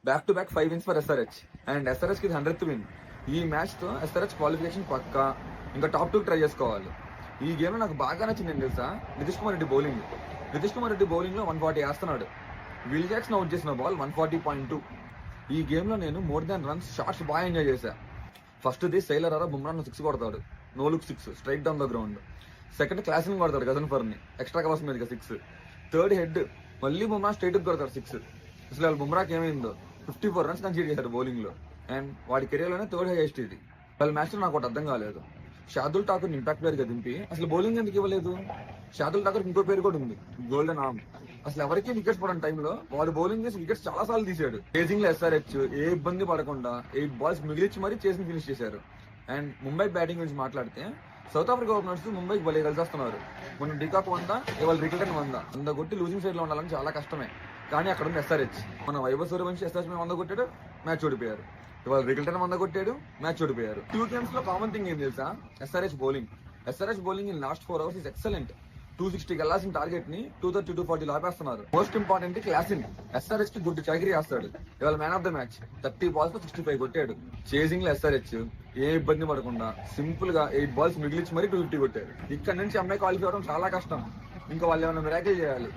Back to back 5 wins for SRH and SRH కి 100th win. ఈ match తో SRH qualification పక్కా. ఇంకా top 2 try చేసుకోవాలి. ఈ గేమ్ లో నాకు బాగా నచ్చింది ఏం తెలుసా, నితీష్ కుమార్ రెడ్డి బౌలింగ్. నితీష్ కుమార్ రెడ్డి బౌలింగ్ లో 140 వేస్తున్నాడు. విల్ జాక్సన్ అవుట్ చేసిన బాల్ 140.2. ఈ గేమ్ లో నేను మోర్ దాన్ రన్స్ షాట్స్ బాగా ఎంజాయ్ చేశా. ఫస్ట్ ది సైలర్ ఆరా బుమ్రా 6 కొడతాడు, no look 6 straight down the ground. Second Klaasen కొడతాడు గజన్ఫర్ ని ఎక్స్ట్రా కవర్స్ మీదగా 6. థర్డ్ హెడ్ మళ్ళీ బుమ్రా స్ట్రైట్ కొడతాడు 6. అసలు వాళ్ళ బుమ్రాకి ఏమైందో 54 రన్స్ కన్సీడ్ చేశారు బౌలింగ్ లో. అండ్ వాడి కెరీర్ లోనే థర్డ్ హైయెస్ట్ ఇది. వాళ్ళ మ్యాచ్ లో నాకు ఒకటి అర్థం కాలేదు, షాదుల్ ఠాకూర్ ఇంపాక్ట్ ప్లేయర్ గా దింపి అసలు బౌలింగ్ ఎందుకు ఇవ్వలేదు. షాదుల్ ఠాకూర్ ఇంకో పేరు కూడా ఉంది, గోల్డెన్ ఆర్మ్. అసలు ఎవరికి వికెట్స్ పడని టైంలో వాడు బౌలింగ్ చేసి వికెట్స్ చాలా సార్లు తీసాడు. చేసింగ్ లో ఎస్ఆర్హెచ్ ఏ ఇబ్బంది పడకుండా 8 balls మిగిలిచ్చి మరీ చేసి ఫినిష్ చేశారు. అండ్ ముంబై బ్యాటింగ్ గురించి మాట్లాడితే సౌత్ ఆఫ్రికా ఓపెనర్స్ ముంబైకి భలే కలిసి వస్తున్నారు. మనం డికాక్ 100, ఇవాళ రికల్టన్ 100 కొట్టి లూజింగ్ సైడ్ లో ఉండాలని చాలా కష్టమే. కానీ అక్కడ ఉంది ఎస్ఆర్హెచ్. మన వైభవ్ సూర్యవంశీ ఎస్ఆర్హెచ్ 100 కొట్టాడు, మ్యాచ్ ఓడిపోయారు. ఇవాళ రికల్టన్ 100 కొట్టాడు, మ్యాచ్ ఓడిపోయారు. 2 games లో కామన్ థింగ్ ఏం తెలుసా, SRH bowling. SRH bowling in last 4 hours is excellent. 260 వెళ్ళాల్సిన టార్గెట్ ని 230, 240 ఆపేస్తున్నారు. Most important Klaasen. ఎస్ఆర్హెచ్ కి గుడ్ చాకరీ చేస్తాడు. ఇవాళ man of the match 30 balls తో 65 కొట్టాడు. చేసింగ్ లో ఎస్ఆర్హెచ్ ఏ ఇబ్బంది పడకుండా సింపుల్ గా 8 balls మిగిలిచ్చి మరీ 250 కొట్టారు. ఇక్కడ నుంచి అమ్మాయి క్వాలిఫై అవడం చాలా కష్టం. ఇంకా వాళ్ళు ఏమైనా మిరాకిల్ చేయాలి.